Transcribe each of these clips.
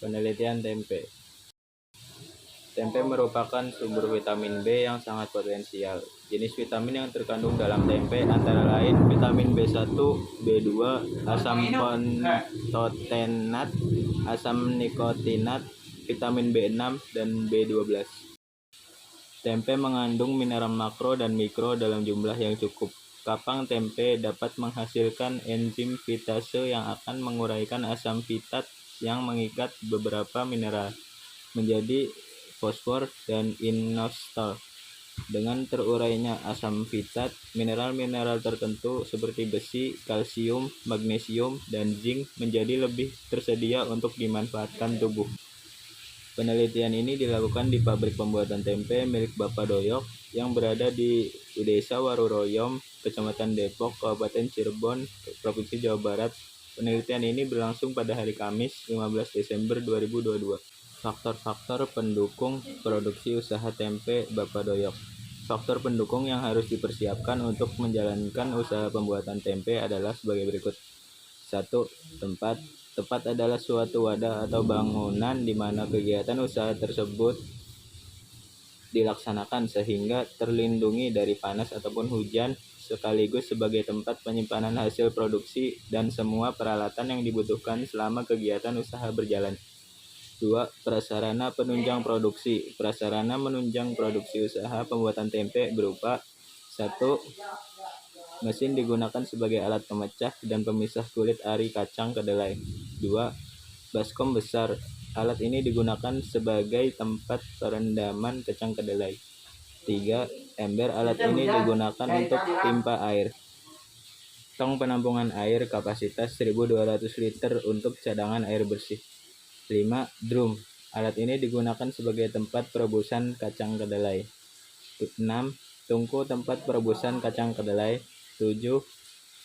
Penelitian tempe. Tempe merupakan sumber vitamin B yang sangat potensial. Jenis vitamin yang terkandung dalam tempe antara lain vitamin B1, B2, asam pantotenat, asam nikotinat, vitamin B6, dan B12. Tempe mengandung mineral makro dan mikro dalam jumlah yang cukup. Kapang tempe dapat menghasilkan enzim fitase yang akan menguraikan asam fitat yang mengikat beberapa mineral menjadi fosfor dan inositol. Dengan terurainya asam fitat, mineral-mineral tertentu seperti besi, kalsium, magnesium, dan zinc menjadi lebih tersedia untuk dimanfaatkan tubuh. Penelitian ini dilakukan di pabrik pembuatan tempe milik Bapak Doyok yang berada di Desa Waruroyom, Kecamatan Depok, Kabupaten Cirebon, Provinsi Jawa Barat. Penelitian ini berlangsung pada hari Kamis, 15 Desember 2022. Faktor-faktor pendukung produksi usaha tempe Bapak Doyok. Faktor pendukung yang harus dipersiapkan untuk menjalankan usaha pembuatan tempe adalah sebagai berikut. 1. Tempat. Tempat adalah suatu wadah atau bangunan di mana kegiatan usaha tersebut dilaksanakan sehingga terlindungi dari panas ataupun hujan, sekaligus sebagai tempat penyimpanan hasil produksi dan semua peralatan yang dibutuhkan selama kegiatan usaha berjalan. 2. Prasarana penunjang produksi. Prasarana menunjang produksi usaha pembuatan tempe berupa 1. Mesin digunakan sebagai alat pemecah dan pemisah kulit ari kacang kedelai. 2. Baskom besar. Alat ini digunakan sebagai tempat perendaman kacang kedelai. 3. Ember. Alat ini digunakan untuk timpa air. Tong penampungan air kapasitas 1.200 liter untuk cadangan air bersih. 5. Drum. Alat ini digunakan sebagai tempat perebusan kacang kedelai. 6. Tungku tempat perebusan kacang kedelai. 7.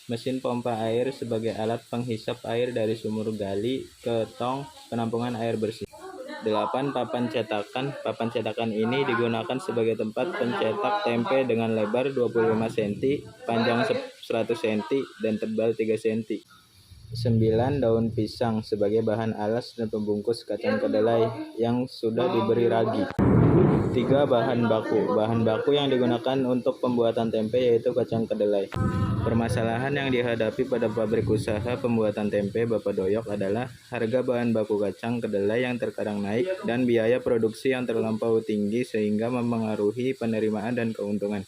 Mesin pompa air sebagai alat penghisap air dari sumur gali ke tong penampungan air bersih. 8. Papan cetakan. Papan cetakan ini digunakan sebagai tempat pencetak tempe dengan lebar 25 cm, panjang 100 cm, dan tebal 3 cm. 9. Daun pisang sebagai bahan alas dan pembungkus kacang kedelai yang sudah diberi ragi. 3. Bahan baku. Bahan baku yang digunakan untuk pembuatan tempe yaitu kacang kedelai. Permasalahan yang dihadapi pada pabrik usaha pembuatan tempe Bapak Doyok adalah harga bahan baku kacang kedelai yang terkadang naik dan biaya produksi yang terlampau tinggi sehingga mempengaruhi penerimaan dan keuntungan.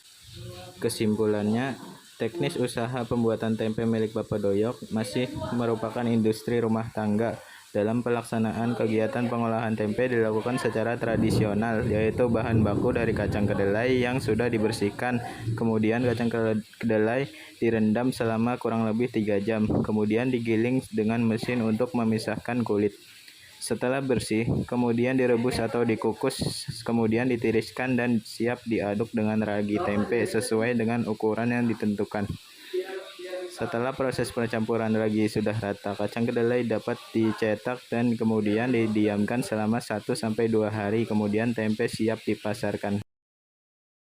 Kesimpulannya, teknis usaha pembuatan tempe milik Bapak Doyok masih merupakan industri rumah tangga. Dalam pelaksanaan kegiatan pengolahan tempe dilakukan secara tradisional, yaitu bahan baku dari kacang kedelai yang sudah dibersihkan. Kemudian kacang kedelai direndam selama kurang lebih 3 jam. Kemudian digiling dengan mesin untuk memisahkan kulit. Setelah bersih, kemudian direbus atau dikukus, kemudian ditiriskan dan siap diaduk dengan ragi tempe sesuai dengan ukuran yang ditentukan. Setelah proses pencampuran ragi sudah rata, kacang kedelai dapat dicetak dan kemudian didiamkan selama 1-2 hari, kemudian tempe siap dipasarkan.